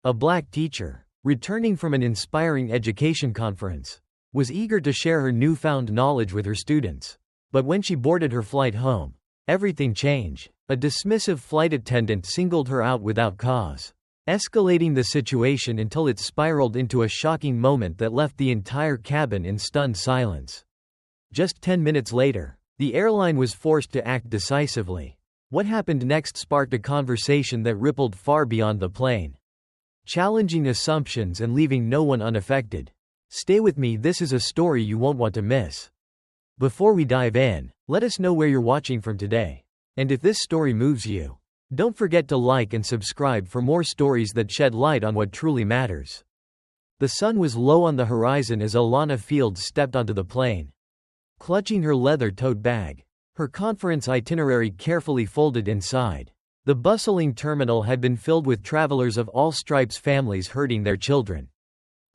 a black teacher, returning from an inspiring education conference, was eager to share her newfound knowledge with her students. But when she boarded her flight home, everything changed. A dismissive flight attendant singled her out without cause, escalating the situation until it spiraled into a shocking moment that left the entire cabin in stunned silence. Just 10 minutes later, the airline was forced to act decisively. What happened next sparked a conversation that rippled far beyond the plane, challenging assumptions and leaving no one unaffected. Stay with me, this is a story you won't want to miss. Before we dive in, let us know where you're watching from today. And if this story moves you, don't forget to like and subscribe for more stories that shed light on what truly matters. The sun was low on the horizon as Alana Fields stepped onto the plane. Clutching her leather tote bag, her conference itinerary carefully folded inside. The bustling terminal had been filled with travelers of all stripes, families herding their children,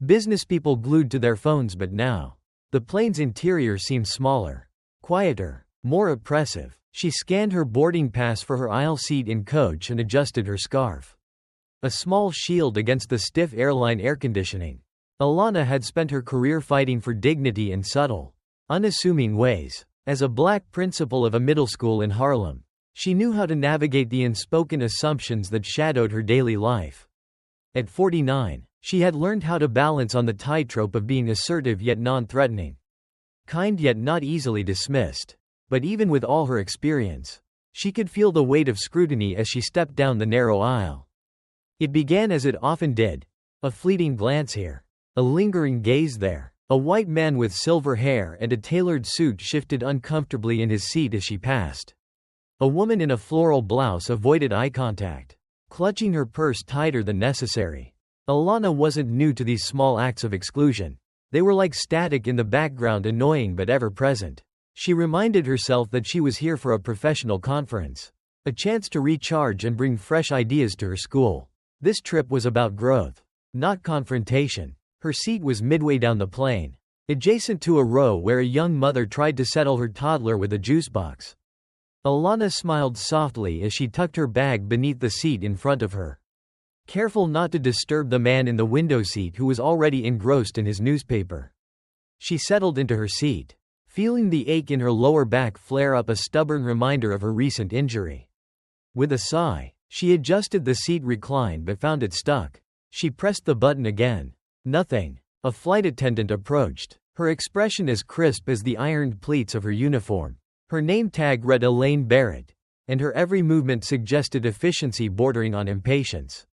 businesspeople glued to their phones. But now, the plane's interior seemed smaller, quieter, more oppressive. She scanned her boarding pass for her aisle seat in coach and adjusted her scarf, a small shield against the stiff airline air conditioning. Alana had spent her career fighting for dignity in subtle, unassuming ways. As a black principal of a middle school in Harlem, she knew how to navigate the unspoken assumptions that shadowed her daily life. At 49, she had learned how to balance on the tightrope of being assertive yet non-threatening, kind yet not easily dismissed. But even with all her experience, she could feel the weight of scrutiny as she stepped down the narrow aisle. It began as it often did, a fleeting glance here, a lingering gaze there. A white man with silver hair and a tailored suit shifted uncomfortably in his seat as she passed. A woman in a floral blouse avoided eye contact, clutching her purse tighter than necessary. Alana wasn't new to these small acts of exclusion. They were like static in the background, annoying but ever present. She reminded herself that she was here for a professional conference, a chance to recharge and bring fresh ideas to her school. This trip was about growth, not confrontation. Her seat was midway down the plane, adjacent to a row where a young mother tried to settle her toddler with a juice box. Alana smiled softly as she tucked her bag beneath the seat in front of her, careful not to disturb the man in the window seat who was already engrossed in his newspaper. She settled into her seat, feeling the ache in her lower back flare up, a stubborn reminder of her recent injury. With a sigh, she adjusted the seat recline but found it stuck. She pressed the button again. Nothing. A flight attendant approached, her expression as crisp as the ironed pleats of her uniform. Her name tag read Elaine Barrett, and her every movement suggested efficiency bordering on impatience.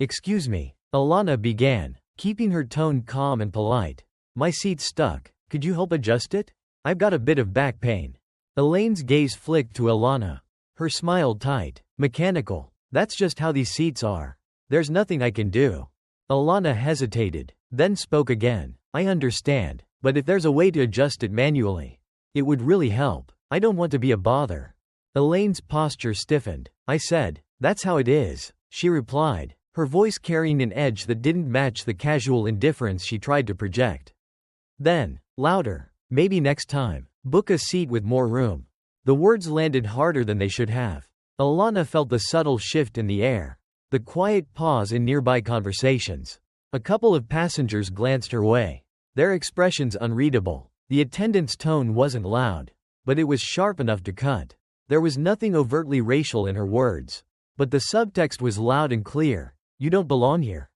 "Excuse me," Alana began, keeping her tone calm and polite. "My seat's stuck. Could you help adjust it? I've got a bit of back pain." Elaine's gaze flicked to Alana, her smile tight, mechanical. "That's just how these seats are. There's nothing I can do." Alana hesitated, then spoke again. "I understand, but if there's a way to adjust it manually, it would really help. I don't want to be a bother." Elaine's posture stiffened. "I said, that's how it is," she replied, her voice carrying an edge that didn't match the casual indifference she tried to project. Then, louder, "Maybe next time, book a seat with more room." The words landed harder than they should have. Alana felt the subtle shift in the air, the quiet pause in nearby conversations. A couple of passengers glanced her way, their expressions unreadable. The attendant's tone wasn't loud, but it was sharp enough to cut. There was nothing overtly racial in her words, but the subtext was loud and clear. "You don't belong here."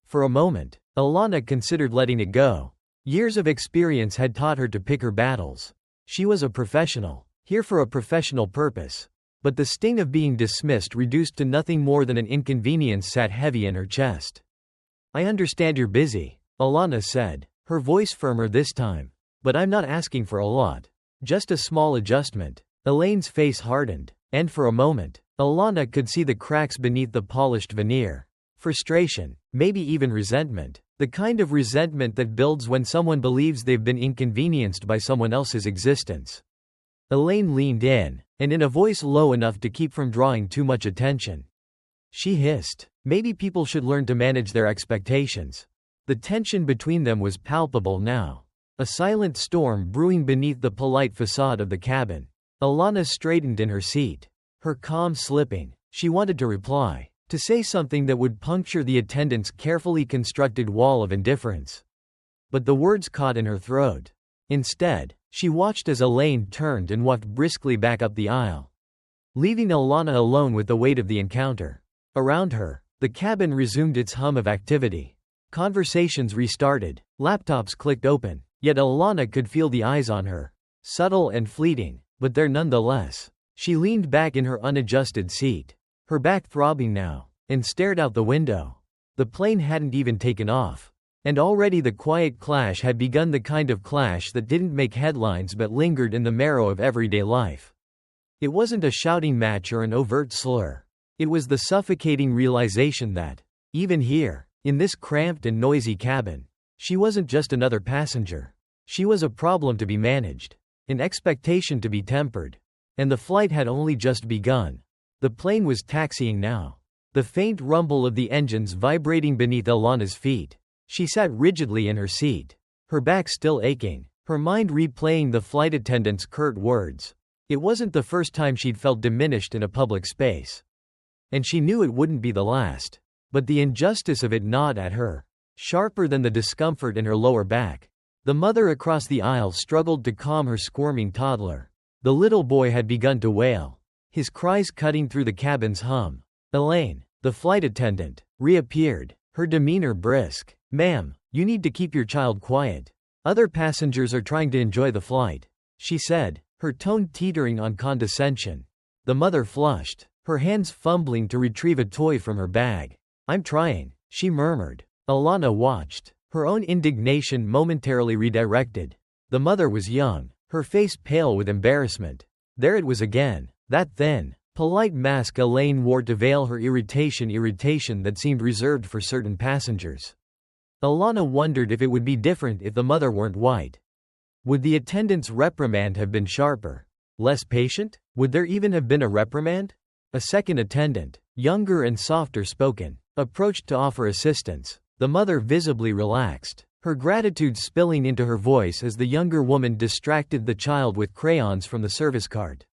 For a moment, Alana considered letting it go. Years of experience had taught her to pick her battles. She was a professional, here for a professional purpose. But the sting of being dismissed, reduced to nothing more than an inconvenience, sat heavy in her chest. "I understand you're busy," Alana said, her voice firmer this time. "But I'm not asking for a lot. Just a small adjustment." Elaine's face hardened, and for a moment, Alana could see the cracks beneath the polished veneer. Frustration, maybe even resentment. The kind of resentment that builds when someone believes they've been inconvenienced by someone else's existence. Elaine leaned in, and in a voice low enough to keep from drawing too much attention, she hissed, "Maybe people should learn to manage their expectations." The tension between them was palpable now, a silent storm brewing beneath the polite facade of the cabin. Alana straightened in her seat, her calm slipping. She wanted to reply, To say something that would puncture the attendant's carefully constructed wall of indifference. But the words caught in her throat. Instead, she watched as Elaine turned and walked briskly back up the aisle, leaving Alana alone with the weight of the encounter. Around her, the cabin resumed its hum of activity. Conversations restarted, laptops clicked open, yet Alana could feel the eyes on her. Subtle and fleeting, but there nonetheless. She leaned back in her unadjusted seat, her back throbbing now, and stared out the window. The plane hadn't even taken off. And already the quiet clash had begun, the kind of clash that didn't make headlines but lingered in the marrow of everyday life. It wasn't a shouting match or an overt slur. It was the suffocating realization that, even here, in this cramped and noisy cabin, she wasn't just another passenger. She was a problem to be managed, an expectation to be tempered. And the flight had only just begun. The plane was taxiing now, the faint rumble of the engines vibrating beneath Alana's feet. She sat rigidly in her seat, her back still aching, her mind replaying the flight attendant's curt words. It wasn't the first time she'd felt diminished in a public space. And she knew it wouldn't be the last. But the injustice of it gnawed at her, sharper than the discomfort in her lower back. The mother across the aisle struggled to calm her squirming toddler. The little boy had begun to wail, his cries cutting through the cabin's hum. Elaine, the flight attendant, reappeared, her demeanor brisk. "Ma'am, you need to keep your child quiet. Other passengers are trying to enjoy the flight," she said, her tone teetering on condescension. The mother flushed, her hands fumbling to retrieve a toy from her bag. "I'm trying," she murmured. Alana watched, her own indignation momentarily redirected. The mother was young, her face pale with embarrassment. There it was again, that thin, polite mask Elaine wore to veil her irritation that seemed reserved for certain passengers. Alana wondered if it would be different if the mother weren't white. Would the attendant's reprimand have been sharper? Less patient? Would there even have been a reprimand? A second attendant, younger and softer spoken, approached to offer assistance. The mother visibly relaxed, her gratitude spilling into her voice as the younger woman distracted the child with crayons from the service cart.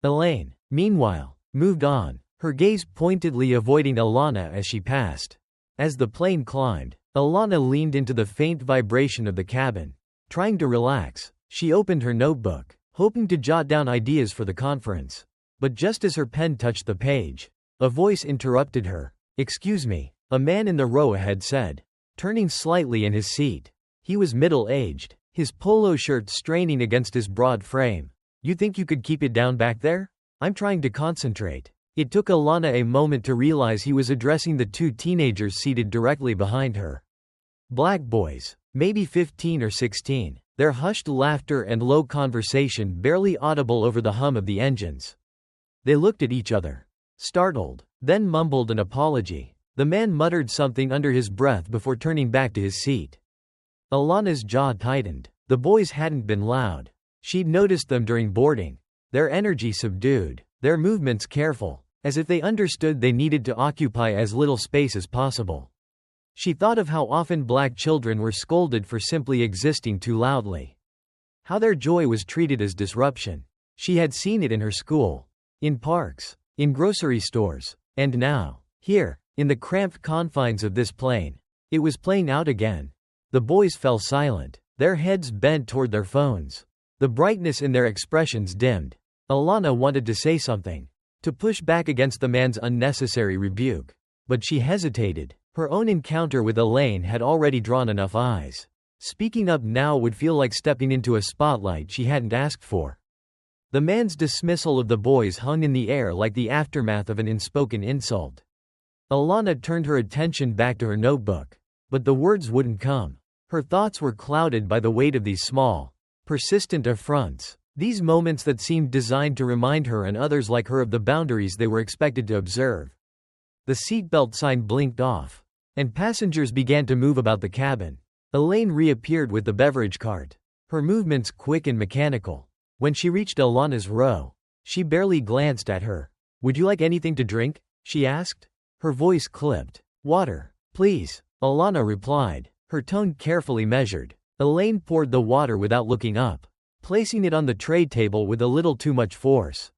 Elaine, meanwhile, moved on, her gaze pointedly avoiding Alana as she passed. As the plane climbed, Alana leaned into the faint vibration of the cabin. Trying to relax, she opened her notebook, hoping to jot down ideas for the conference. But just as her pen touched the page, a voice interrupted her. "Excuse me," a man in the row ahead said, turning slightly in his seat. He was middle-aged, his polo shirt straining against his broad frame. "You think you could keep it down back there? I'm trying to concentrate." It took Alana a moment to realize he was addressing the two teenagers seated directly behind her. Black boys, maybe 15 or 16, their hushed laughter and low conversation barely audible over the hum of the engines. They looked at each other, startled, then mumbled an apology. The man muttered something under his breath before turning back to his seat. Alana's jaw tightened. The boys hadn't been loud. She'd noticed them during boarding. Their energy subdued, their movements careful, as if they understood they needed to occupy as little space as possible. She thought of how often black children were scolded for simply existing too loudly. How their joy was treated as disruption. She had seen it in her school, in parks, in grocery stores, and now, here, in the cramped confines of this plane, it was playing out again. The boys fell silent, their heads bent toward their phones. The brightness in their expressions dimmed. Alana wanted to say something, to push back against the man's unnecessary rebuke. But she hesitated. Her own encounter with Elaine had already drawn enough eyes. Speaking up now would feel like stepping into a spotlight she hadn't asked for. The man's dismissal of the boys hung in the air like the aftermath of an unspoken insult. Alana turned her attention back to her notebook. But the words wouldn't come. Her thoughts were clouded by the weight of these small, persistent affronts. These moments that seemed designed to remind her and others like her of the boundaries they were expected to observe. The seatbelt sign blinked off, and passengers began to move about the cabin. Elaine reappeared with the beverage cart, her movements quick and mechanical. When she reached Alana's row, she barely glanced at her. "Would you like anything to drink?" she asked. Her voice clipped. "Water, please," Alana replied, her tone carefully measured. Elaine poured the water without looking up, placing it on the tray table with a little too much force.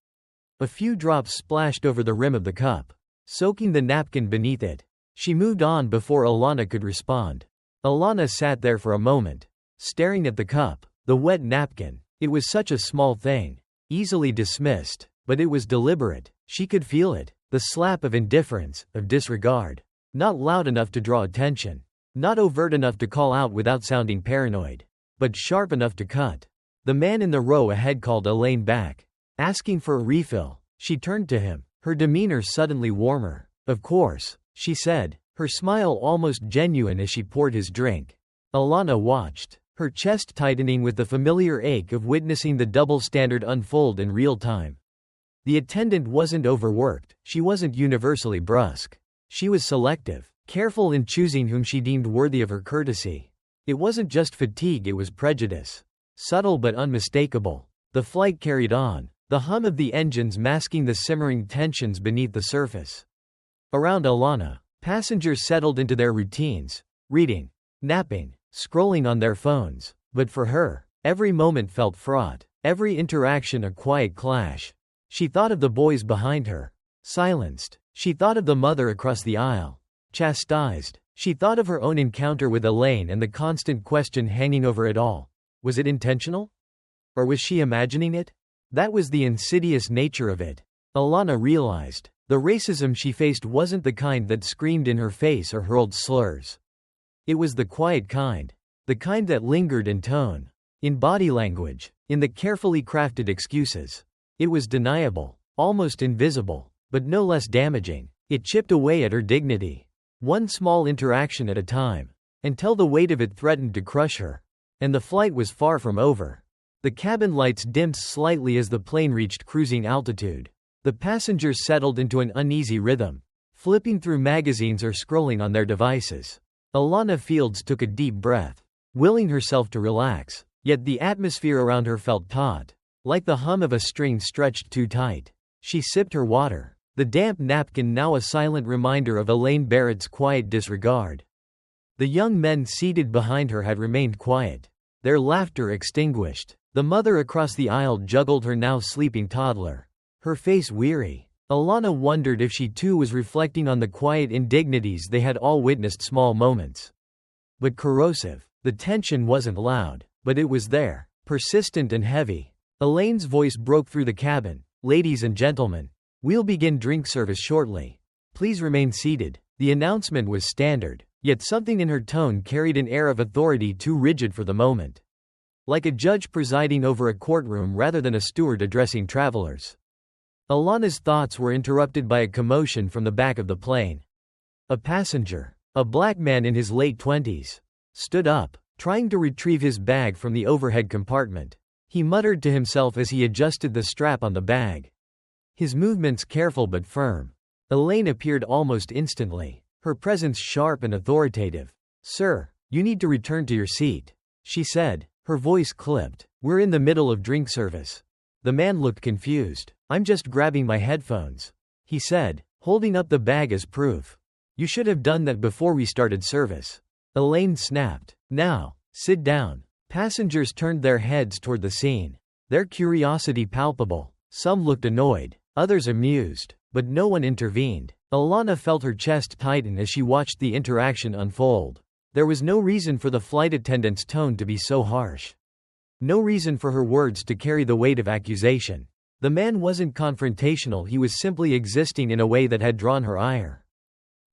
A few drops splashed over the rim of the cup. soaking the napkin beneath it. She moved on before Alana could respond. Alana sat there for a moment, staring at the cup, the wet napkin. It was such a small thing, easily dismissed, but it was deliberate. She could feel it, the slap of indifference, of disregard. Not loud enough to draw attention. Not overt enough to call out without sounding paranoid. But sharp enough to cut. The man in the row ahead called Elaine back, asking for a refill. She turned to him, her demeanor suddenly warmer. "Of course," she said, her smile almost genuine as she poured his drink. Alana watched, her chest tightening with the familiar ache of witnessing the double standard unfold in real time. The attendant wasn't overworked, she wasn't universally brusque. She was selective, careful in choosing whom she deemed worthy of her courtesy. It wasn't just fatigue, it was prejudice. Subtle but unmistakable. The flight carried on, the hum of the engines masking the simmering tensions beneath the surface. Around Alana, passengers settled into their routines, reading, napping, scrolling on their phones. But for her, every moment felt fraught, every interaction a quiet clash. She thought of the boys behind her, silenced. She thought of the mother across the aisle, chastised. She thought of her own encounter with Elaine and the constant question hanging over it all. Was it intentional? Or was she imagining it? That was the insidious nature of it. Alana realized. The racism she faced wasn't the kind that screamed in her face or hurled slurs. It was the quiet kind. The kind that lingered in tone, in body language, in the carefully crafted excuses. It was deniable, almost invisible, but no less damaging. It chipped away at her dignity. One small interaction at a time, until the weight of it threatened to crush her. And the flight was far from over. The cabin lights dimmed slightly as the plane reached cruising altitude. The passengers settled into an uneasy rhythm, flipping through magazines or scrolling on their devices. Alana Fields took a deep breath, willing herself to relax, yet the atmosphere around her felt taut, like the hum of a string stretched too tight. She sipped her water, the damp napkin now a silent reminder of Elaine Barrett's quiet disregard. The young men seated behind her had remained quiet, their laughter extinguished. The mother across the aisle juggled her now sleeping toddler, her face weary. Alana wondered if she too was reflecting on the quiet indignities they had all witnessed. Small moments, but corrosive. The tension wasn't loud, but it was there, persistent and heavy. Elaine's voice broke through the cabin. "Ladies and gentlemen, we'll begin drink service shortly. Please remain seated." The announcement was standard, yet something in her tone carried an air of authority too rigid for the moment. Like a judge presiding over a courtroom rather than a steward addressing travelers. Alana's thoughts were interrupted by a commotion from the back of the plane. A passenger, a black man in his late 20s, stood up, trying to retrieve his bag from the overhead compartment. He muttered to himself as he adjusted the strap on the bag. His movements careful but firm. Elaine appeared almost instantly, her presence sharp and authoritative. "Sir, you need to return to your seat," she said, her voice clipped. "We're in the middle of drink service." The man looked confused. "I'm just grabbing my headphones," he said, holding up the bag as proof. "You should have done that before we started service." Elaine snapped. "Now, sit down." Passengers turned their heads toward the scene, their curiosity palpable. Some looked annoyed, others amused, but no one intervened. Alana felt her chest tighten as she watched the interaction unfold. There was no reason for the flight attendant's tone to be so harsh. No reason for her words to carry the weight of accusation. The man wasn't confrontational, he was simply existing in a way that had drawn her ire.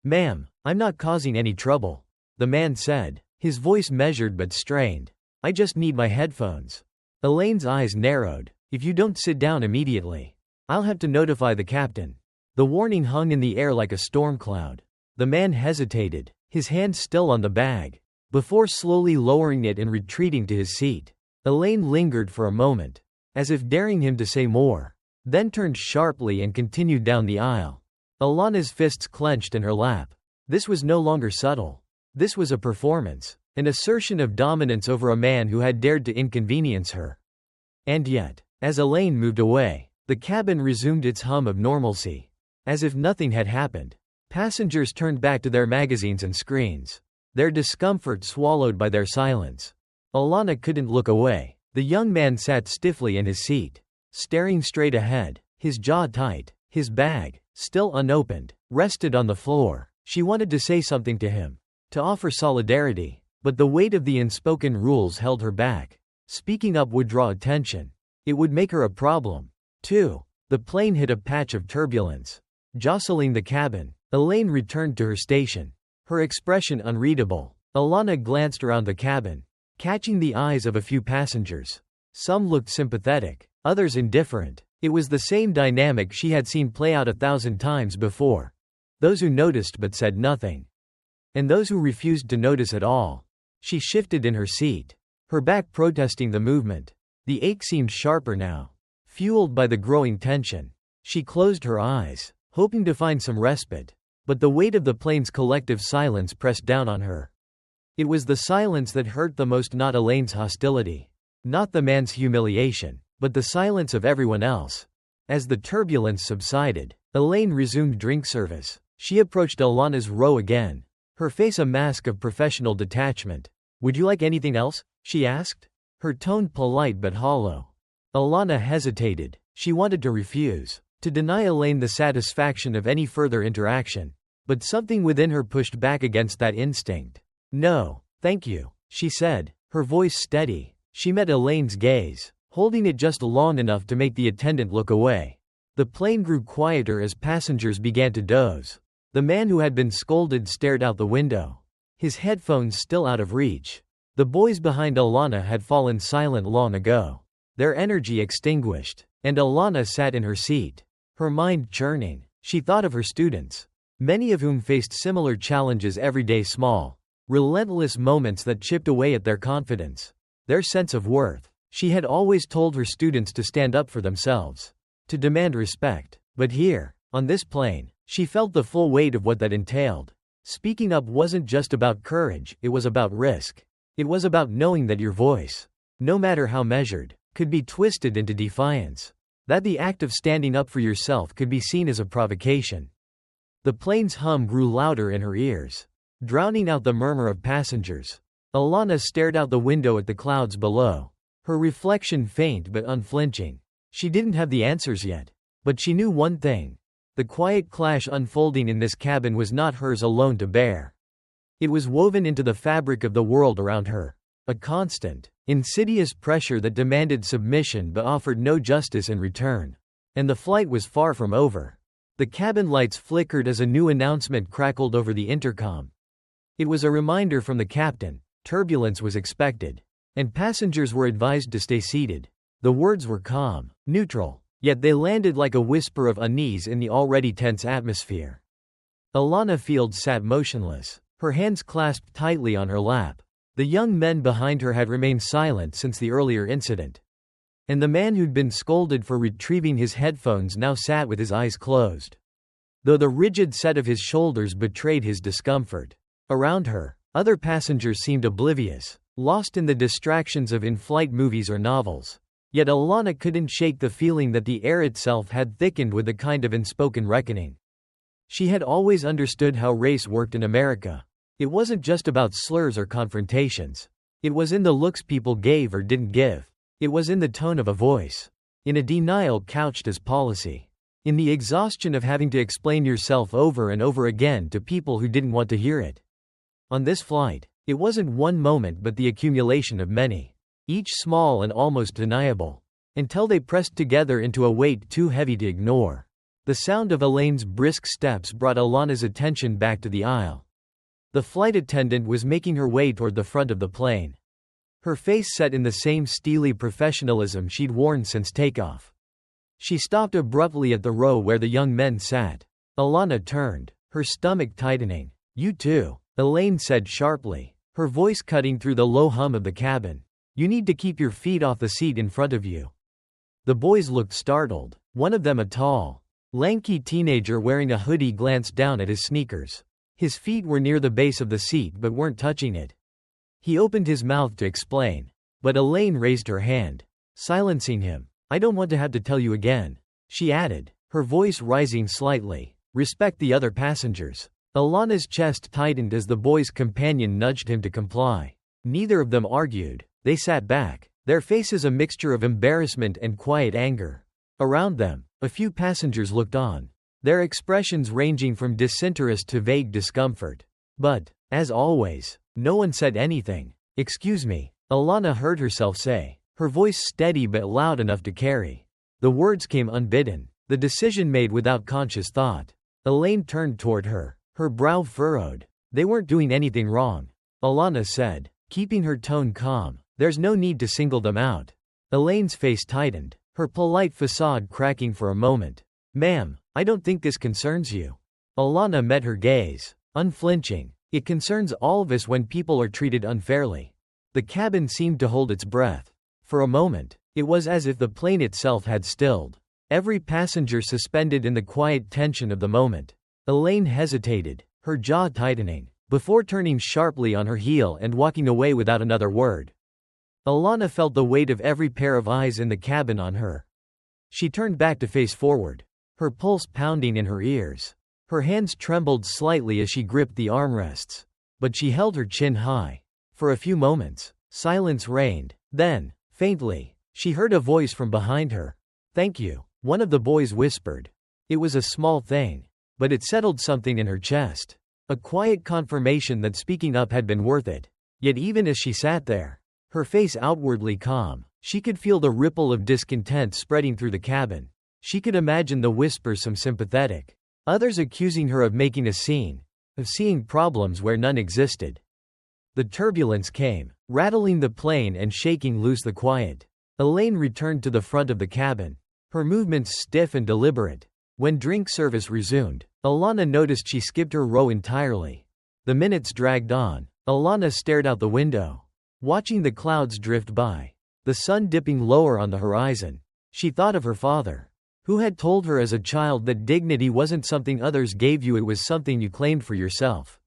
"Ma'am, I'm not causing any trouble," the man said, his voice measured but strained. "I just need my headphones." Elaine's eyes narrowed. "If you don't sit down immediately, I'll have to notify the captain." The warning hung in the air like a storm cloud. The man hesitated, his hand still on the bag, before slowly lowering it and retreating to his seat. Elaine lingered for a moment, as if daring him to say more, then turned sharply and continued down the aisle. Alana's fists clenched in her lap. This was no longer subtle. This was a performance, an assertion of dominance over a man who had dared to inconvenience her. And yet, as Elaine moved away, the cabin resumed its hum of normalcy. As if nothing had happened. Passengers turned back to their magazines and screens, their discomfort swallowed by their silence. Alana couldn't look away. The young man sat stiffly in his seat, staring straight ahead, his jaw tight, His bag, still unopened, rested on the floor. She wanted to say something to him, to offer solidarity, but the weight of the unspoken rules held her back. Speaking up would draw attention. It would make her a problem. 2. The plane hit a patch of turbulence, jostling the cabin. Elaine returned to her station, her expression unreadable. Alana glanced around the cabin, catching the eyes of a few passengers. Some looked sympathetic, others indifferent. It was the same dynamic she had seen play out 1,000 times before. Those who noticed but said nothing, and those who refused to notice at all. She shifted in her seat, her back protesting the movement. The ache seemed sharper now, fueled by the growing tension. She closed her eyes, hoping to find some respite, but the weight of the plane's collective silence pressed down on her. It was the silence that hurt the most, not Elaine's hostility, not the man's humiliation, but the silence of everyone else. As the turbulence subsided, Elaine resumed drink service. She approached Alana's row again, her face a mask of professional detachment. "Would you like anything else?" she asked, her tone polite but hollow. Alana hesitated. She wanted to refuse, to deny Elaine the satisfaction of any further interaction, but something within her pushed back against that instinct. "No, thank you," she said, her voice steady. She met Elaine's gaze, holding it just long enough to make the attendant look away. The plane grew quieter as passengers began to doze. The man who had been scolded stared out the window, his headphones still out of reach. The boys behind Alana had fallen silent long ago, their energy extinguished, and Alana sat in her seat, her mind churning. She thought of her students, many of whom faced similar challenges every day, small, relentless moments that chipped away at their confidence, their sense of worth. She had always told her students to stand up for themselves, to demand respect. But here, on this plane, she felt the full weight of what that entailed. Speaking up wasn't just about courage, it was about risk. It was about knowing that your voice, no matter how measured, could be twisted into defiance. That the act of standing up for yourself could be seen as a provocation. The plane's hum grew louder in her ears, drowning out the murmur of passengers. Alana stared out the window at the clouds below, her reflection faint but unflinching. She didn't have the answers yet, but she knew one thing. The quiet clash unfolding in this cabin was not hers alone to bear. It was woven into the fabric of the world around her, a constant, insidious pressure that demanded submission but offered no justice in return. And the flight was far from over. The cabin lights flickered as a new announcement crackled over the intercom. It was a reminder from the captain: turbulence was expected, and passengers were advised to stay seated. The words were calm, neutral, yet they landed like a whisper of unease in the already tense atmosphere. Alana Field sat motionless, her hands clasped tightly on her lap. The young men behind her had remained silent since the earlier incident, and the man who'd been scolded for retrieving his headphones now sat with his eyes closed, though the rigid set of his shoulders betrayed his discomfort. Around her, other passengers seemed oblivious, lost in the distractions of in-flight movies or novels. Yet Alana couldn't shake the feeling that the air itself had thickened with a kind of unspoken reckoning. She had always understood how race worked in America. It wasn't just about slurs or confrontations. It was in the looks people gave or didn't give. It was in the tone of a voice, in a denial couched as policy, in the exhaustion of having to explain yourself over and over again to people who didn't want to hear it. On this flight, it wasn't one moment but the accumulation of many, each small and almost deniable, until they pressed together into a weight too heavy to ignore. The sound of Elaine's brisk steps brought Alana's attention back to the aisle. The flight attendant was making her way toward the front of the plane, her face set in the same steely professionalism she'd worn since takeoff. She stopped abruptly at the row where the young men sat. Alana turned, her stomach tightening. "You too," Elaine said sharply, her voice cutting through the low hum of the cabin. "You need to keep your feet off the seat in front of you." The boys looked startled. One of them, a tall, lanky teenager wearing a hoodie, glanced down at his sneakers. His feet were near the base of the seat but weren't touching it. He opened his mouth to explain, but Elaine raised her hand, silencing him. "I don't want to have to tell you again," she added, her voice rising slightly. "Respect the other passengers." Alana's chest tightened as the boy's companion nudged him to comply. Neither of them argued. They sat back, their faces a mixture of embarrassment and quiet anger. Around them, A few passengers looked on, their expressions ranging from disinterest to vague discomfort. But, as always, no one said anything. "Excuse me," Alana heard herself say, her voice steady but loud enough to carry. The words came unbidden, the decision made without conscious thought. Elaine turned toward her, her brow furrowed. "They weren't doing anything wrong," Alana said, keeping her tone calm. "There's no need to single them out." Elaine's face tightened, her polite facade cracking for a moment. "Ma'am, I don't think this concerns you." Alana met her gaze, unflinching. "It concerns all of us when people are treated unfairly." The cabin seemed to hold its breath. For a moment, it was as if the plane itself had stilled, every passenger suspended in the quiet tension of the moment. Elaine hesitated, her jaw tightening, before turning sharply on her heel and walking away without another word. Alana felt the weight of every pair of eyes in the cabin on her. She turned back to face forward, her pulse pounding in her ears. Her hands trembled slightly as she gripped the armrests, but she held her chin high. For a few moments, silence reigned. Then, faintly, she heard a voice from behind her. "Thank you," one of the boys whispered. It was a small thing, but it settled something in her chest. A quiet confirmation that speaking up had been worth it. Yet even as she sat there, her face outwardly calm, she could feel the ripple of discontent spreading through the cabin. She could imagine the whispers, some sympathetic, others accusing her of making a scene, of seeing problems where none existed. The turbulence came, rattling the plane and shaking loose the quiet. Elaine returned to the front of the cabin, her movements stiff and deliberate. When drink service resumed, Alana noticed she skipped her row entirely. The minutes dragged on. Alana stared out the window, watching the clouds drift by, the sun dipping lower on the horizon. She thought of her father, who had told her as a child that dignity wasn't something others gave you, it was something you claimed for yourself.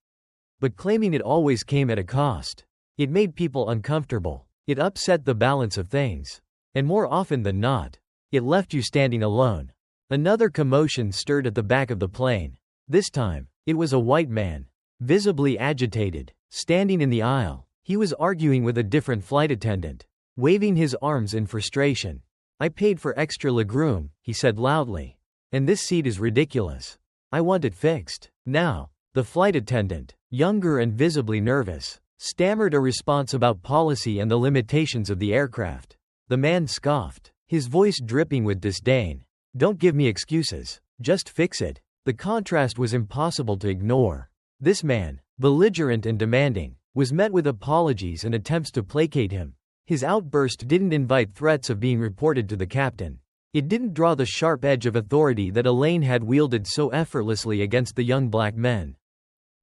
But claiming it always came at a cost. It made people uncomfortable. It upset the balance of things. And more often than not, it left you standing alone. Another commotion stirred at the back of the plane. This time, it was a white man, visibly agitated, standing in the aisle. He was arguing with a different flight attendant, waving his arms in frustration. "I paid for extra legroom," he said loudly. "And this seat is ridiculous. I want it fixed now." The flight attendant, younger and visibly nervous, stammered a response about policy and the limitations of the aircraft. The man scoffed, his voice dripping with disdain. "Don't give me excuses. Just fix it." The contrast was impossible to ignore. This man, belligerent and demanding, was met with apologies and attempts to placate him. His outburst didn't invite threats of being reported to the captain. It didn't draw the sharp edge of authority that Elaine had wielded so effortlessly against the young black men.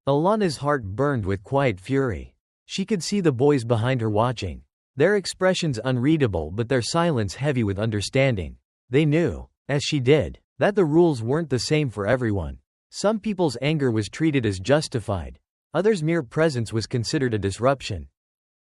Alana's heart burned with quiet fury. She could see the boys behind her watching, their expressions unreadable but their silence heavy with understanding. They knew, as she did, that the rules weren't the same for everyone. Some people's anger was treated as justified, others' mere presence was considered a disruption.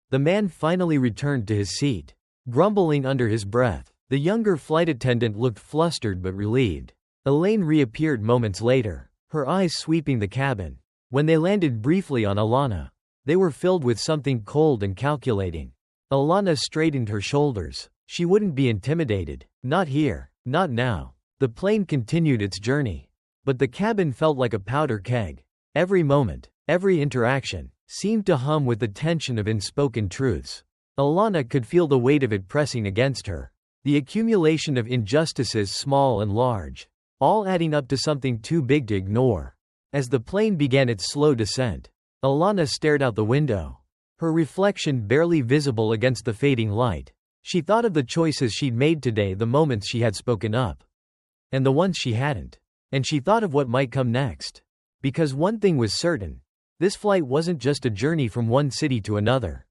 The man finally returned to his seat, grumbling under his breath. The younger flight attendant looked flustered but relieved. Elaine reappeared moments later, her eyes sweeping the cabin. When they landed briefly on Alana, they were filled with something cold and calculating. Alana straightened her shoulders. She wouldn't be intimidated. Not here. Not now. The plane continued its journey. But the cabin felt like a powder keg. Every moment, every interaction, seemed to hum with the tension of unspoken truths. Alana could feel the weight of it pressing against her. The accumulation of injustices, small and large, all adding up to something too big to ignore. As the plane began its slow descent, Alana stared out the window, her reflection barely visible against the fading light. She thought of the choices she'd made today, the moments she had spoken up, and the ones she hadn't. And she thought of what might come next. Because one thing was certain, this flight wasn't just a journey from one city to another.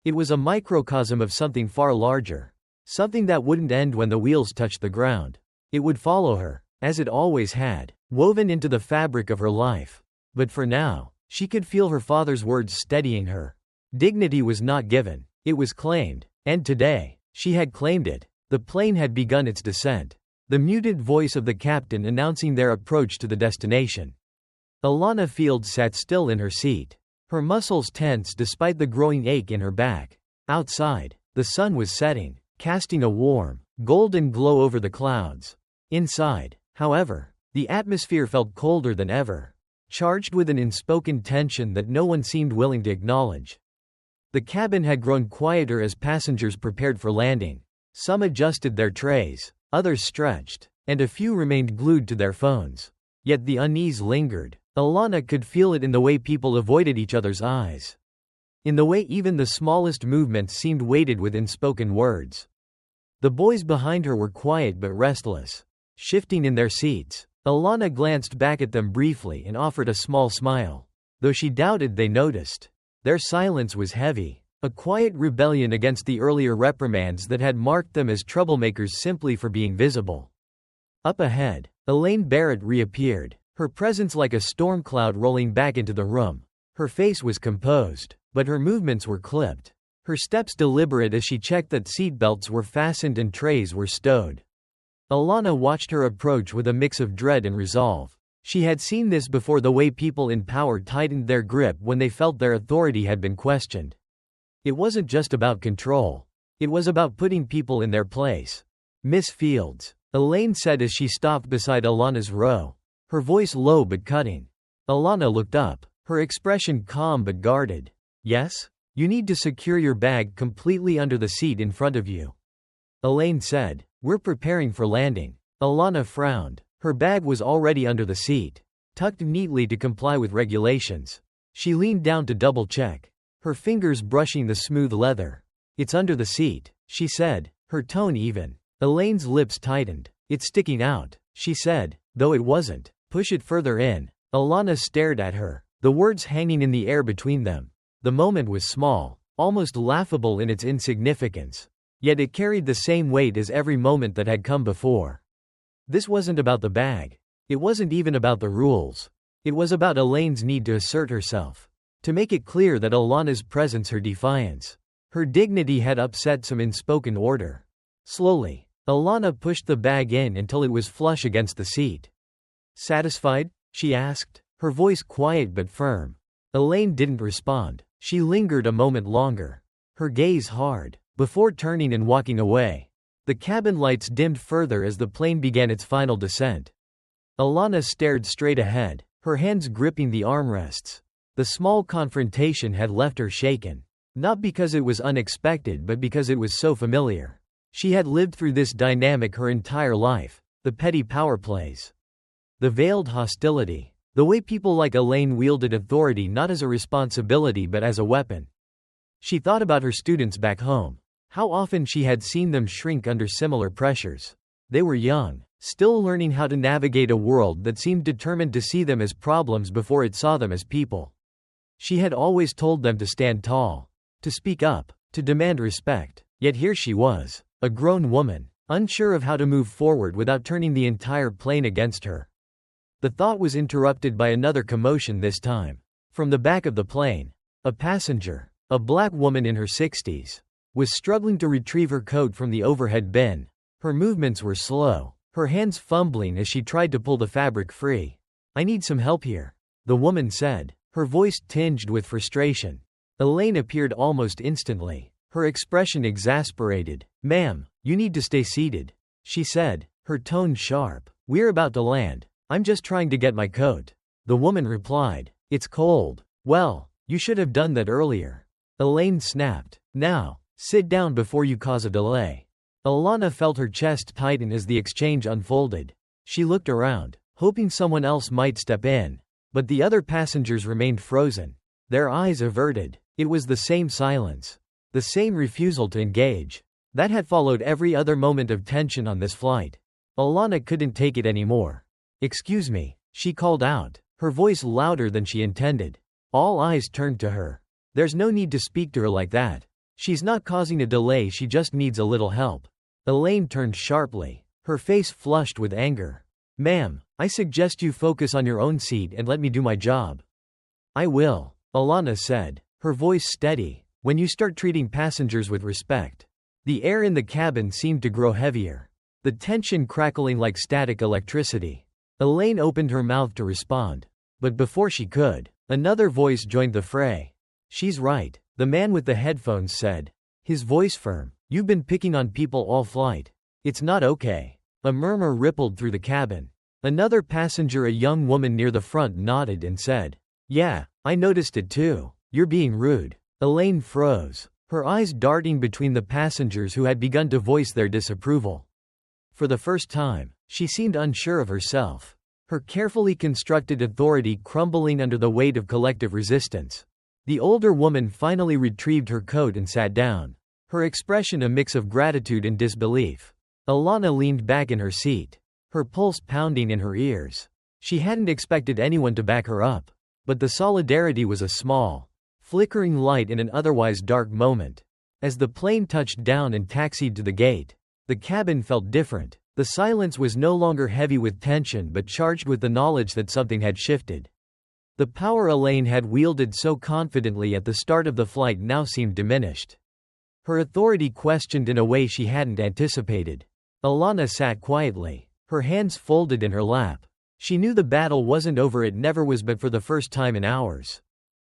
It was a microcosm of something far larger, something that wouldn't end when the wheels touched the ground. It would follow her, as it always had, woven into the fabric of her life. But for now, she could feel her father's words steadying her. Dignity was not given, it was claimed. And today, she had claimed it. The plane had begun its descent, the muted voice of the captain announcing their approach to the destination. Alana Field sat still in her seat, her muscles tense despite the growing ache in her back. Outside, the sun was setting, casting a warm, golden glow over the clouds. Inside, however, the atmosphere felt colder than ever, charged with an unspoken tension that no one seemed willing to acknowledge. The cabin had grown quieter as passengers prepared for landing. Some adjusted their trays, others stretched, and a few remained glued to their phones. Yet the unease lingered. Alana could feel it in the way people avoided each other's eyes, in the way even the smallest movements seemed weighted with unspoken words. The boys behind her were quiet but restless, shifting in their seats. Alana glanced back at them briefly and offered a small smile, though she doubted they noticed. Their silence was heavy, a quiet rebellion against the earlier reprimands that had marked them as troublemakers simply for being visible. Up ahead, Elaine Barrett reappeared, her presence like a storm cloud rolling back into the room. Her face was composed, but her movements were clipped, her steps deliberate as she checked that seatbelts were fastened and trays were stowed. Alana watched her approach with a mix of dread and resolve. She had seen this before, the way people in power tightened their grip when they felt their authority had been questioned. It wasn't just about control. It was about putting people in their place. "Miss Fields," Elaine said as she stopped beside Alana's row, her voice low but cutting. Alana looked up, her expression calm but guarded. "Yes? You need to secure your bag completely under the seat in front of you," Elaine said. "We're preparing for landing." Alana frowned. Her bag was already under the seat, tucked neatly to comply with regulations. She leaned down to double-check, her fingers brushing the smooth leather. "It's under the seat," she said, her tone even. Elaine's lips tightened. "It's sticking out," she said, though it wasn't. "Push it further in." Alana stared at her, the words hanging in the air between them. The moment was small, almost laughable in its insignificance. Yet it carried the same weight as every moment that had come before. This wasn't about the bag. It wasn't even about the rules. It was about Elaine's need to assert herself, to make it clear that Alana's presence, her defiance, her dignity had upset some unspoken order. Slowly, Alana pushed the bag in until it was flush against the seat. "Satisfied?" she asked, her voice quiet but firm. Elaine didn't respond. She lingered a moment longer, her gaze hard, before turning and walking away. The cabin lights dimmed further as the plane began its final descent. Alana stared straight ahead, her hands gripping the armrests. The small confrontation had left her shaken, not because it was unexpected but because it was so familiar. She had lived through this dynamic her entire life, the petty power plays, the veiled hostility, the way people like Elaine wielded authority not as a responsibility but as a weapon. She thought about her students back home, how often she had seen them shrink under similar pressures. They were young, still learning how to navigate a world that seemed determined to see them as problems before it saw them as people. She had always told them to stand tall, to speak up, to demand respect. Yet here she was, a grown woman, unsure of how to move forward without turning the entire plane against her. The thought was interrupted by another commotion this time. From the back of the plane, a passenger, a black woman in her 60s, was struggling to retrieve her coat from the overhead bin. Her movements were slow, her hands fumbling as she tried to pull the fabric free. "I need some help here," the woman said, her voice tinged with frustration. Elaine appeared almost instantly, her expression exasperated. "Ma'am, you need to stay seated," she said, her tone sharp. "We're about to land. I'm just trying to get my coat," the woman replied. "It's cold." "Well, you should have done that earlier," Elaine snapped. "Now, sit down before you cause a delay." Alana felt her chest tighten as the exchange unfolded. She looked around, hoping someone else might step in, but the other passengers remained frozen, their eyes averted. It was the same silence, the same refusal to engage, that had followed every other moment of tension on this flight. Alana couldn't take it anymore. "Excuse me," she called out, her voice louder than she intended. All eyes turned to her. "There's no need to speak to her like that. She's not causing a delay, she just needs a little help." Elaine turned sharply, her face flushed with anger. "Ma'am, I suggest you focus on your own seat and let me do my job." "I will," Alana said, her voice steady. "When you start treating passengers with respect." The air in the cabin seemed to grow heavier, the tension crackling like static electricity. Elaine opened her mouth to respond, but before she could, another voice joined the fray. "She's right," the man with the headphones said, his voice firm. "You've been picking on people all flight. It's not okay." A murmur rippled through the cabin. Another passenger, a young woman near the front, nodded and said, "Yeah, I noticed it too. You're being rude." Elaine froze, her eyes darting between the passengers who had begun to voice their disapproval. For the first time, she seemed unsure of herself, her carefully constructed authority crumbling under the weight of collective resistance. The older woman finally retrieved her coat and sat down, her expression a mix of gratitude and disbelief. Alana leaned back in her seat, her pulse pounding in her ears. She hadn't expected anyone to back her up, but the solidarity was a small, flickering light in an otherwise dark moment. As the plane touched down and taxied to the gate, the cabin felt different. The silence was no longer heavy with tension but charged with the knowledge that something had shifted. The power Elaine had wielded so confidently at the start of the flight now seemed diminished. Her authority questioned in a way she hadn't anticipated. Alana sat quietly, her hands folded in her lap. She knew the battle wasn't over, it never was, but for the first time in hours,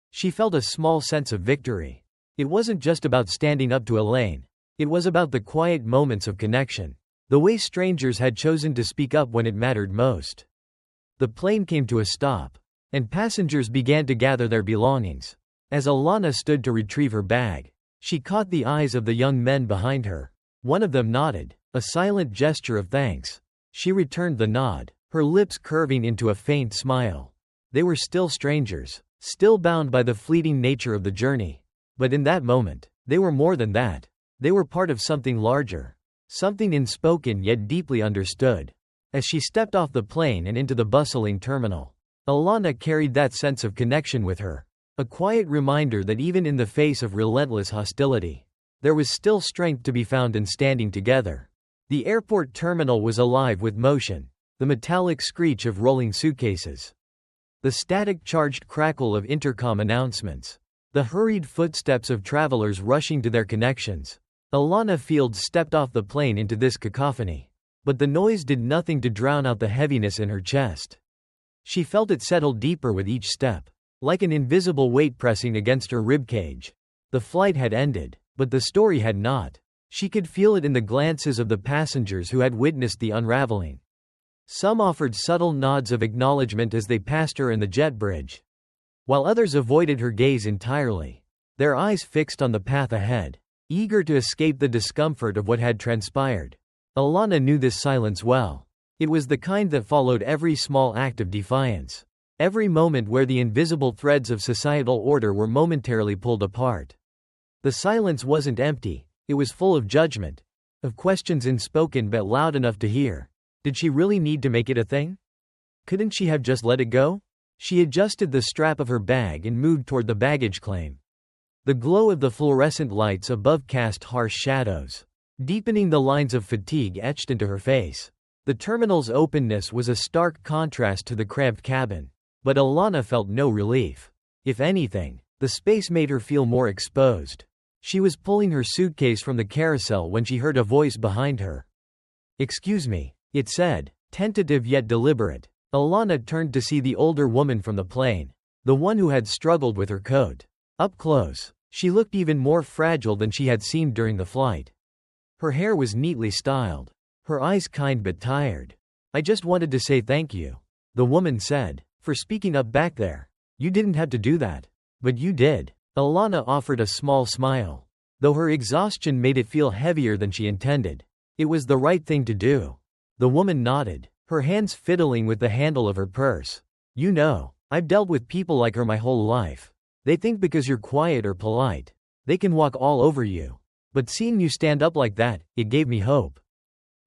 she felt a small sense of victory. It wasn't just about standing up to Elaine. It was about the quiet moments of connection, the way strangers had chosen to speak up when it mattered most. The plane came to a stop, and passengers began to gather their belongings. As Alana stood to retrieve her bag, she caught the eyes of the young men behind her. One of them nodded, a silent gesture of thanks. She returned the nod, her lips curving into a faint smile. They were still strangers, still bound by the fleeting nature of the journey. But in that moment, they were more than that. They were part of something larger, something unspoken yet deeply understood. As she stepped off the plane and into the bustling terminal, Alana carried that sense of connection with her, a quiet reminder that even in the face of relentless hostility, there was still strength to be found in standing together. The airport terminal was alive with motion, the metallic screech of rolling suitcases, the static-charged crackle of intercom announcements, the hurried footsteps of travelers rushing to their connections. Alana Fields stepped off the plane into this cacophony, but the noise did nothing to drown out the heaviness in her chest. She felt it settle deeper with each step, like an invisible weight pressing against her ribcage. The flight had ended, but the story had not. She could feel it in the glances of the passengers who had witnessed the unraveling. Some offered subtle nods of acknowledgement as they passed her in the jet bridge, while others avoided her gaze entirely, their eyes fixed on the path ahead, eager to escape the discomfort of what had transpired. Alana knew this silence well. It was the kind that followed every small act of defiance, every moment where the invisible threads of societal order were momentarily pulled apart. The silence wasn't empty, it was full of judgment, of questions unspoken but loud enough to hear. Did she really need to make it a thing? Couldn't she have just let it go? She adjusted the strap of her bag and moved toward the baggage claim. The glow of the fluorescent lights above cast harsh shadows, deepening the lines of fatigue etched into her face. The terminal's openness was a stark contrast to the cramped cabin, but Alana felt no relief. If anything, the space made her feel more exposed. She was pulling her suitcase from the carousel when she heard a voice behind her. "Excuse me," it said, tentative yet deliberate. Alana turned to see the older woman from the plane, the one who had struggled with her coat. Up close, she looked even more fragile than she had seemed during the flight. Her hair was neatly styled, her eyes kind but tired. "I just wanted to say thank you," the woman said, "for speaking up back there. You didn't have to do that. But you did." Alana offered a small smile, though her exhaustion made it feel heavier than she intended. It was the right thing to do. The woman nodded, her hands fiddling with the handle of her purse. "You know, I've dealt with people like her my whole life. They think because you're quiet or polite, they can walk all over you. But seeing you stand up like that, it gave me hope."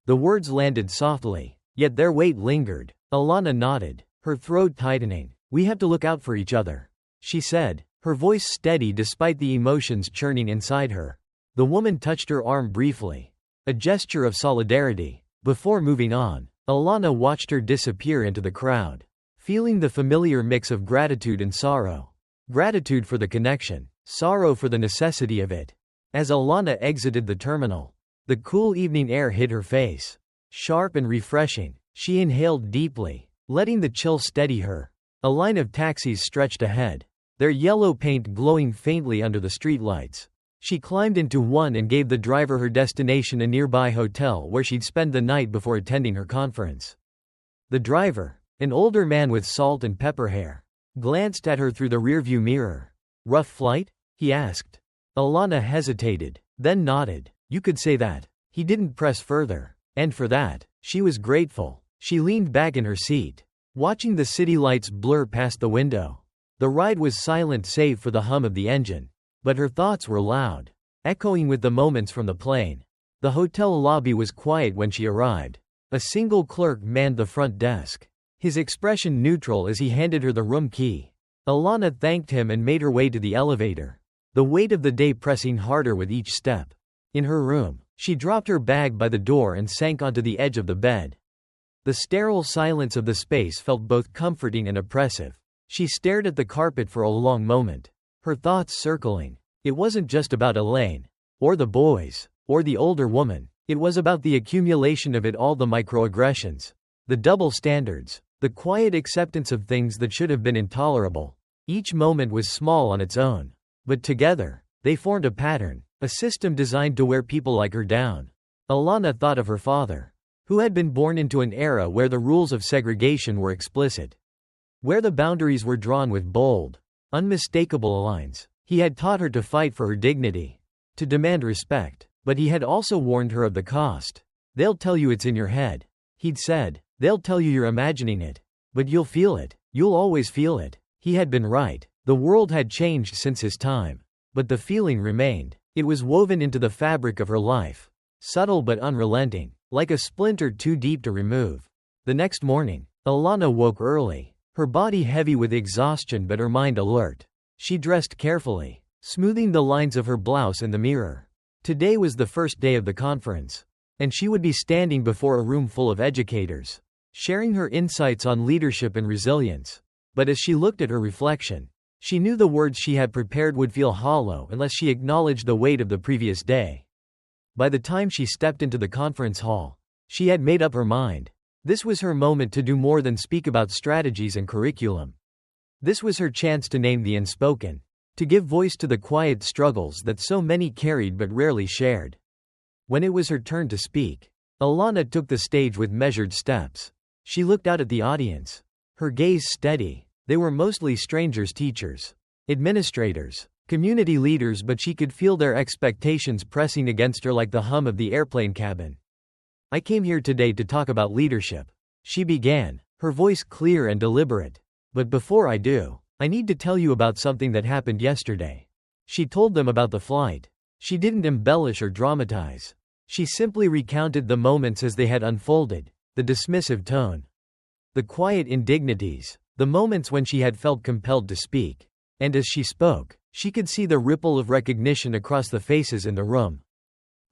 The words landed softly, yet their weight lingered. Alana nodded, her throat tightening. "We have to look out for each other," she said, her voice steady despite the emotions churning inside her. The woman touched her arm briefly, a gesture of solidarity. Before moving on, Alana watched her disappear into the crowd, feeling the familiar mix of gratitude and sorrow. Gratitude for the connection, sorrow for the necessity of it. As Alana exited the terminal, the cool evening air hit her face. Sharp and refreshing, she inhaled deeply, letting the chill steady her. A line of taxis stretched ahead, their yellow paint glowing faintly under the streetlights. She climbed into one and gave the driver her destination, a nearby hotel where she'd spend the night before attending her conference. The driver, an older man with salt and pepper hair, glanced at her through the rearview mirror. "Rough flight?" he asked. Alana hesitated, then nodded. "You could say that." He didn't press further. And for that, she was grateful. She leaned back in her seat, watching the city lights blur past the window. The ride was silent save for the hum of the engine. But her thoughts were loud, echoing with the moments from the plane. The hotel lobby was quiet when she arrived. A single clerk manned the front desk, his expression neutral as he handed her the room key. Alana thanked him and made her way to the elevator, the weight of the day pressing harder with each step. In her room, she dropped her bag by the door and sank onto the edge of the bed. The sterile silence of the space felt both comforting and oppressive. She stared at the carpet for a long moment, her thoughts circling. It wasn't just about Elaine, or the boys, or the older woman. It was about the accumulation of it all, the microaggressions, the double standards, the quiet acceptance of things that should have been intolerable. Each moment was small on its own, but together, they formed a pattern, a system designed to wear people like her down. Alana thought of her father, who had been born into an era where the rules of segregation were explicit, where the boundaries were drawn with bold, unmistakable lines. He had taught her to fight for her dignity, to demand respect, but he had also warned her of the cost. "They'll tell you it's in your head," he'd said. "They'll tell you you're imagining it. But you'll feel it. You'll always feel it." He had been right. The world had changed since his time. But the feeling remained. It was woven into the fabric of her life, subtle but unrelenting, like a splinter too deep to remove. The next morning, Alana woke early, her body heavy with exhaustion but her mind alert. She dressed carefully, smoothing the lines of her blouse in the mirror. Today was the first day of the conference, and she would be standing before a room full of educators, sharing her insights on leadership and resilience. But as she looked at her reflection, she knew the words she had prepared would feel hollow unless she acknowledged the weight of the previous day. By the time she stepped into the conference hall, she had made up her mind. This was her moment to do more than speak about strategies and curriculum. This was her chance to name the unspoken, to give voice to the quiet struggles that so many carried but rarely shared. When it was her turn to speak, Alana took the stage with measured steps. She looked out at the audience, her gaze steady. They were mostly strangers, teachers, administrators, community leaders, but she could feel their expectations pressing against her like the hum of the airplane cabin. "I came here today to talk about leadership," she began, her voice clear and deliberate. "But before I do, I need to tell you about something that happened yesterday." She told them about the flight. She didn't embellish or dramatize. She simply recounted the moments as they had unfolded, the dismissive tone, the quiet indignities, the moments when she had felt compelled to speak. And as she spoke, she could see the ripple of recognition across the faces in the room.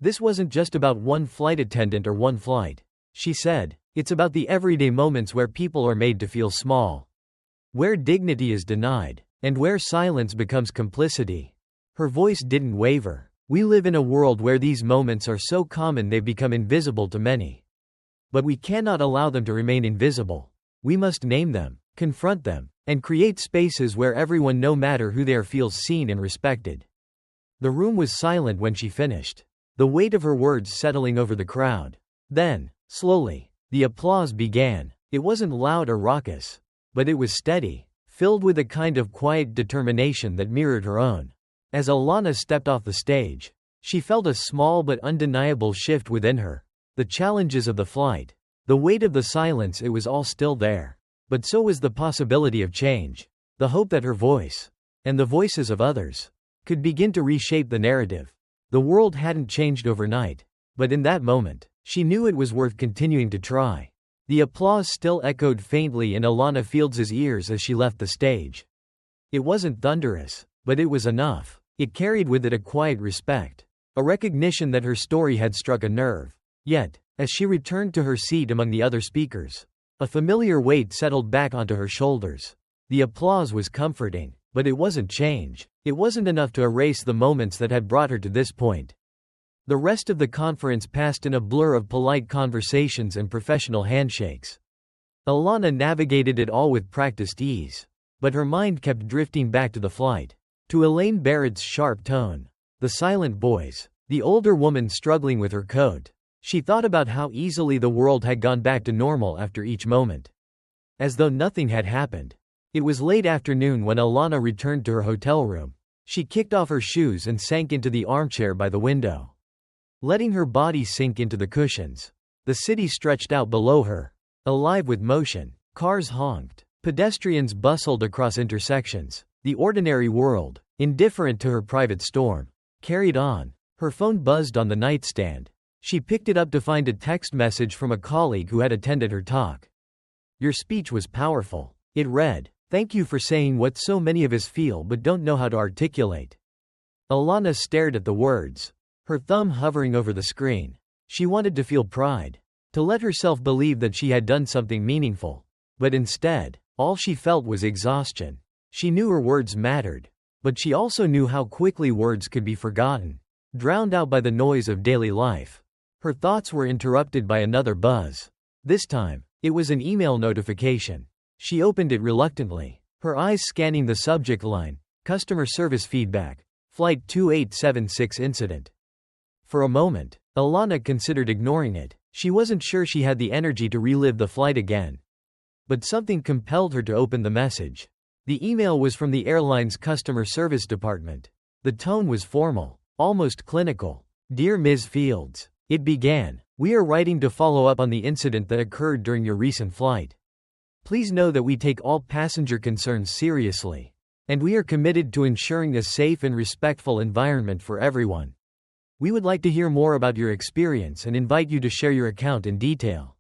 "This wasn't just about one flight attendant or one flight," she said. "It's about the everyday moments where people are made to feel small, where dignity is denied, and where silence becomes complicity." Her voice didn't waver. "We live in a world where these moments are so common they've become invisible to many. But we cannot allow them to remain invisible. We must name them, confront them, and create spaces where everyone, no matter who they are, feels seen and respected." The room was silent when she finished, the weight of her words settling over the crowd. Then, slowly, the applause began. It wasn't loud or raucous, but it was steady, filled with a kind of quiet determination that mirrored her own. As Alana stepped off the stage, she felt a small but undeniable shift within her. The challenges of the flight, the weight of the silence, it was all still there. But so was the possibility of change, the hope that her voice, and the voices of others, could begin to reshape the narrative. The world hadn't changed overnight, but in that moment, she knew it was worth continuing to try. The applause still echoed faintly in Alana Fields' ears as she left the stage. It wasn't thunderous, but it was enough. It carried with it a quiet respect, a recognition that her story had struck a nerve. Yet, as she returned to her seat among the other speakers, a familiar weight settled back onto her shoulders. The applause was comforting, but it wasn't change. It wasn't enough to erase the moments that had brought her to this point. The rest of the conference passed in a blur of polite conversations and professional handshakes. Alana navigated it all with practiced ease, but her mind kept drifting back to the flight, to Elaine Barrett's sharp tone, The silent boys. The older woman struggling with her coat. She thought about how easily the world had gone back to normal after each moment. As though nothing had happened. It was late afternoon when Alana returned to her hotel room. She kicked off her shoes and sank into the armchair by the window, letting her body sink into the cushions. The city stretched out below her, alive with motion. Cars honked. Pedestrians bustled across intersections. The ordinary world, indifferent to her private storm, carried on. Her phone buzzed on the nightstand. She picked it up to find a text message from a colleague who had attended her talk. "Your speech was powerful," it read. "Thank you for saying what so many of us feel but don't know how to articulate." Alana stared at the words, her thumb hovering over the screen. She wanted to feel pride, to let herself believe that she had done something meaningful. But instead, all she felt was exhaustion. She knew her words mattered, but she also knew how quickly words could be forgotten, drowned out by the noise of daily life. Her thoughts were interrupted by another buzz. This time, it was an email notification. She opened it reluctantly, her eyes scanning the subject line, "Customer Service Feedback, Flight 2876 Incident." For a moment, Alana considered ignoring it. She wasn't sure she had the energy to relive the flight again. But something compelled her to open the message. The email was from the airline's customer service department. The tone was formal, almost clinical. "Dear Ms. Fields," it began, "we are writing to follow up on the incident that occurred during your recent flight. Please know that we take all passenger concerns seriously, and we are committed to ensuring a safe and respectful environment for everyone. We would like to hear more about your experience and invite you to share your account in detail."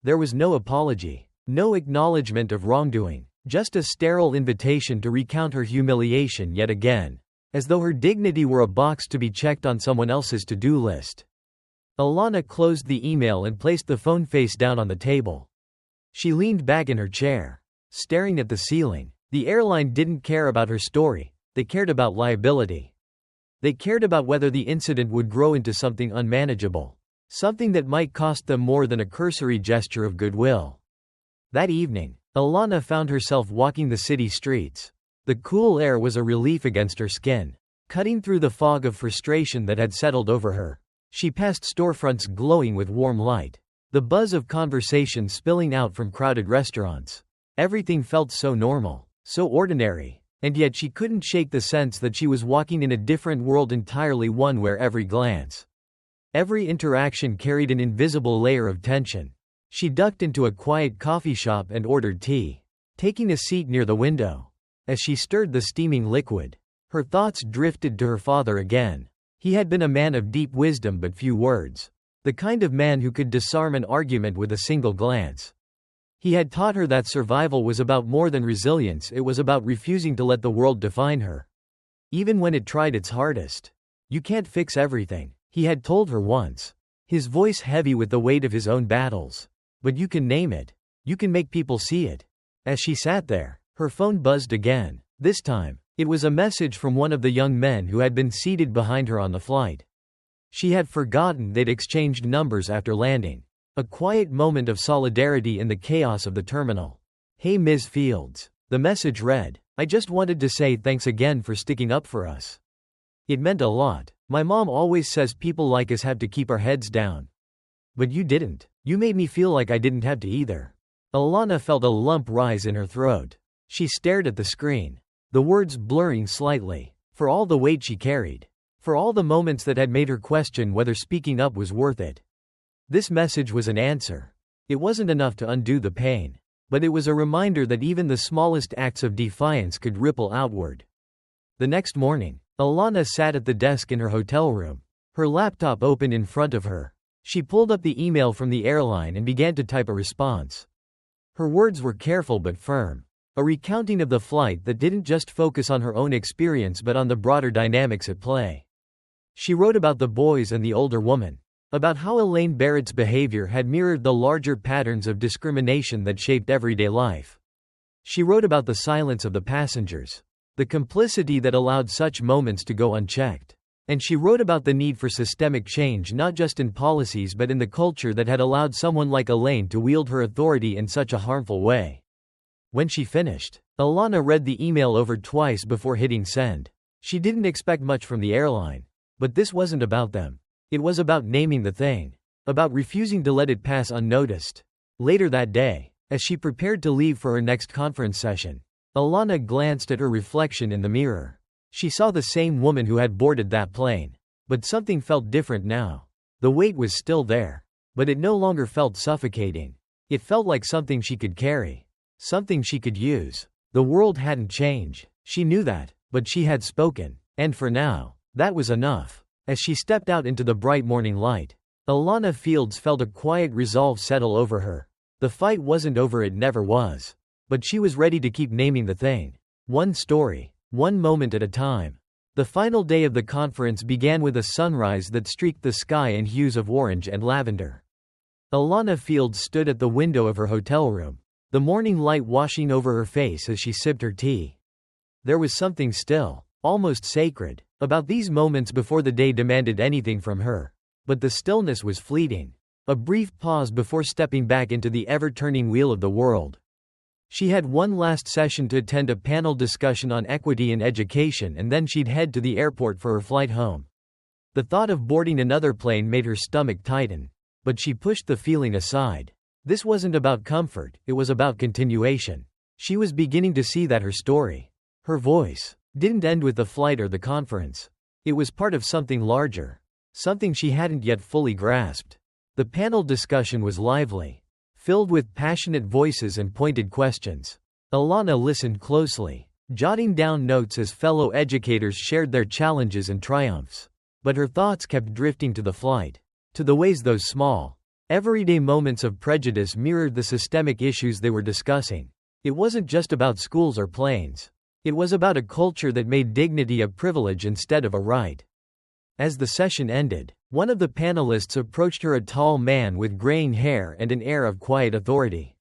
There was no apology, no acknowledgement of wrongdoing, just a sterile invitation to recount her humiliation yet again, as though her dignity were a box to be checked on someone else's to-do list. Alana closed the email and placed the phone face down on the table. She leaned back in her chair, staring at the ceiling. The airline didn't care about her story, they cared about liability. They cared about whether the incident would grow into something unmanageable, something that might cost them more than a cursory gesture of goodwill. That evening, Alana found herself walking the city streets. The cool air was a relief against her skin, cutting through the fog of frustration that had settled over her. She passed storefronts glowing with warm light, the buzz of conversation spilling out from crowded restaurants. Everything felt so normal, so ordinary, and yet she couldn't shake the sense that she was walking in a different world entirely, one where every glance, every interaction carried an invisible layer of tension. She ducked into a quiet coffee shop and ordered tea, taking a seat near the window. As she stirred the steaming liquid, her thoughts drifted to her father again. He had been a man of deep wisdom but few words, the kind of man who could disarm an argument with a single glance. He had taught her that survival was about more than resilience, it was about refusing to let the world define her, even when it tried its hardest. "You can't fix everything," he had told her once, his voice heavy with the weight of his own battles. "But you can name it. You can make people see it." As she sat there, her phone buzzed again. This time, it was a message from one of the young men who had been seated behind her on the flight. She had forgotten they'd exchanged numbers after landing. A quiet moment of solidarity in the chaos of the terminal. "Hey Ms. Fields," the message read. "I just wanted to say thanks again for sticking up for us. It meant a lot. My mom always says people like us have to keep our heads down. But you didn't. You made me feel like I didn't have to either." Alana felt a lump rise in her throat. She stared at the screen, the words blurring slightly. For all the weight she carried, for all the moments that had made her question whether speaking up was worth it. This message was an answer. It wasn't enough to undo the pain, but it was a reminder that even the smallest acts of defiance could ripple outward. The next morning, Alana sat at the desk in her hotel room, her laptop open in front of her. She pulled up the email from the airline and began to type a response. Her words were careful but firm, a recounting of the flight that didn't just focus on her own experience but on the broader dynamics at play. She wrote about the boys and the older woman, about how Elaine Barrett's behavior had mirrored the larger patterns of discrimination that shaped everyday life. She wrote about the silence of the passengers, the complicity that allowed such moments to go unchecked. And she wrote about the need for systemic change not just in policies but in the culture that had allowed someone like Elaine to wield her authority in such a harmful way. When she finished, Alana read the email over twice before hitting send. She didn't expect much from the airline. But this wasn't about them. It was about naming the thing. About refusing to let it pass unnoticed. Later that day, as she prepared to leave for her next conference session, Alana glanced at her reflection in the mirror. She saw the same woman who had boarded that plane. But something felt different now. The weight was still there. But it no longer felt suffocating. It felt like something she could carry. Something she could use. The world hadn't changed. She knew that. But she had spoken. And for now, that was enough. As she stepped out into the bright morning light, Alana Fields felt a quiet resolve settle over her. The fight wasn't over, it never was. But she was ready to keep naming the thing. One story, one moment at a time. The final day of the conference began with a sunrise that streaked the sky in hues of orange and lavender. Alana Fields stood at the window of her hotel room, the morning light washing over her face as she sipped her tea. There was something still, almost sacred, about these moments before the day demanded anything from her. But the stillness was fleeting. A brief pause before stepping back into the ever-turning wheel of the world. She had one last session to attend a panel discussion on equity in education, and then she'd head to the airport for her flight home. The thought of boarding another plane made her stomach tighten. But she pushed the feeling aside. This wasn't about comfort, it was about continuation. She was beginning to see that her story, her voice, didn't end with the flight or the conference. It was part of something larger. Something she hadn't yet fully grasped. The panel discussion was lively, filled with passionate voices and pointed questions. Alana listened closely, jotting down notes as fellow educators shared their challenges and triumphs. But her thoughts kept drifting to the flight. To the ways those small, everyday moments of prejudice mirrored the systemic issues they were discussing. It wasn't just about schools or planes. It was about a culture that made dignity a privilege instead of a right. As the session ended, one of the panelists approached her, a tall man with graying hair and an air of quiet authority.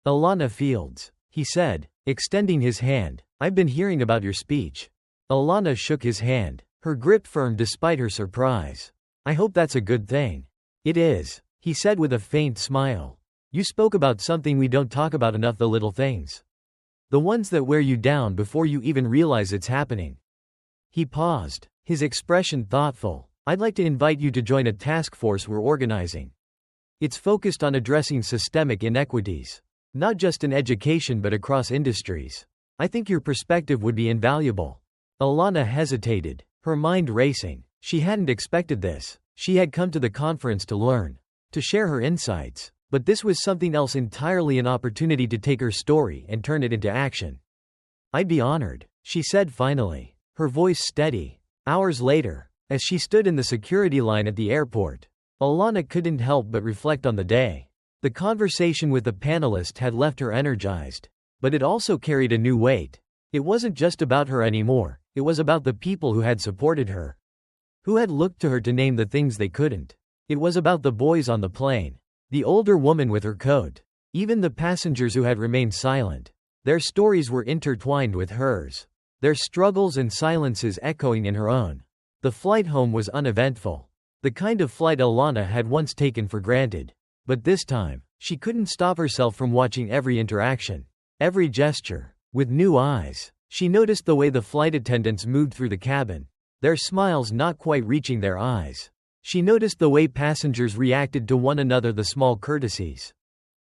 "Alana Fields," he said, extending his hand, "I've been hearing about your speech." Alana shook his hand, her grip firm despite her surprise. "I hope that's a good thing." "It is," he said with a faint smile. "You spoke about something we don't talk about enough, the little things. The ones that wear you down before you even realize it's happening." He paused, his expression thoughtful. "I'd like to invite you to join a task force we're organizing. It's focused on addressing systemic inequities. Not just in education but across industries. I think your perspective would be invaluable." Alana hesitated, her mind racing. She hadn't expected this. She had come to the conference to learn, to share her insights. But this was something else entirely, an opportunity to take her story and turn it into action. "I'd be honored," she said finally, her voice steady. Hours later, as she stood in the security line at the airport, Alana couldn't help but reflect on the day. The conversation with the panelist had left her energized. But it also carried a new weight. It wasn't just about her anymore, it was about the people who had supported her. Who had looked to her to name the things they couldn't. It was about the boys on the plane. The older woman with her coat. Even the passengers who had remained silent. Their stories were intertwined with hers. Their struggles and silences echoing in her own. The flight home was uneventful. The kind of flight Alana had once taken for granted. But this time, she couldn't stop herself from watching every interaction. Every gesture. With new eyes, she noticed the way the flight attendants moved through the cabin. Their smiles not quite reaching their eyes. She noticed the way passengers reacted to one another, the small courtesies.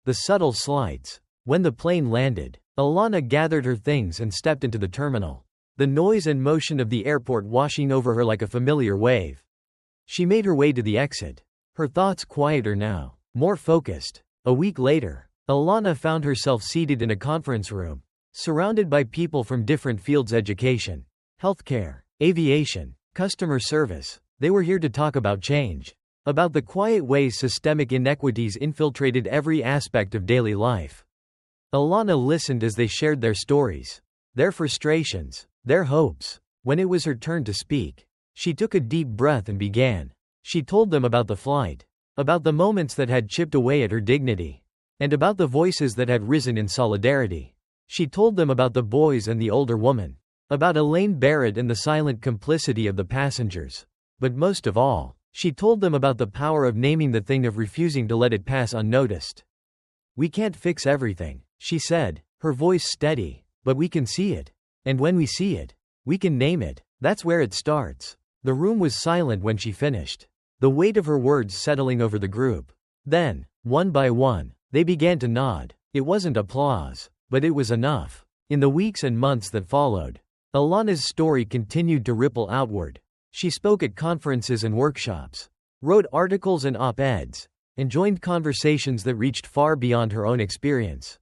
The subtle slights. When the plane landed, Alana gathered her things and stepped into the terminal. The noise and motion of the airport washing over her like a familiar wave. She made her way to the exit. Her thoughts quieter now, more focused. A week later, Alana found herself seated in a conference room, surrounded by people from different fields: education, healthcare, aviation, customer service. They were here to talk about change. About the quiet ways systemic inequities infiltrated every aspect of daily life. Alana listened as they shared their stories, their frustrations, their hopes. When it was her turn to speak, she took a deep breath and began. She told them about the flight, about the moments that had chipped away at her dignity, and about the voices that had risen in solidarity. She told them about the boys and the older woman, about Elaine Barrett and the silent complicity of the passengers. But most of all, she told them about the power of naming the thing, of refusing to let it pass unnoticed. "We can't fix everything," she said, her voice steady, "but we can see it. And when we see it, we can name it." That's where it starts. The room was silent when she finished, the weight of her words settling over the group. Then, one by one, they began to nod. It wasn't applause, but it was enough. In the weeks and months that followed, Alana's story continued to ripple outward. She spoke at conferences and workshops, wrote articles and op-eds, and joined conversations that reached far beyond her own experience.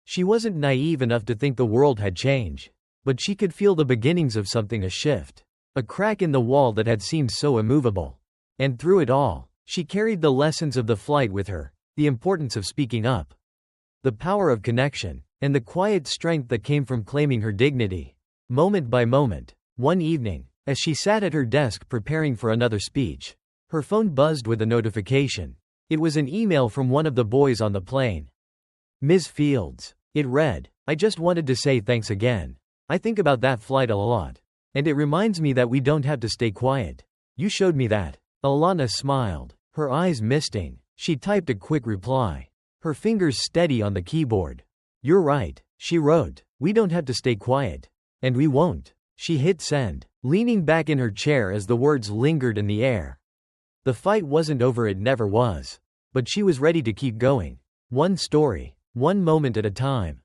She wasn't naive enough to think the world had changed, but she could feel the beginnings of something, a shift, a crack in the wall that had seemed so immovable. And through it all, she carried the lessons of the flight with her, the importance of speaking up, the power of connection, and the quiet strength that came from claiming her dignity. Moment by moment, one evening, as she sat at her desk preparing for another speech, her phone buzzed with a notification. It was an email from one of the boys on the plane. Ms. Fields. It read, "I just wanted to say thanks again. I think about that flight a lot. And it reminds me that we don't have to stay quiet. You showed me that." Alana smiled, her eyes misting. She typed a quick reply, her fingers steady on the keyboard. "You're right," she wrote. "We don't have to stay quiet. And we won't." She hit send, leaning back in her chair as the words lingered in the air. The fight wasn't over, it never was. But she was ready to keep going. One story, one moment at a time.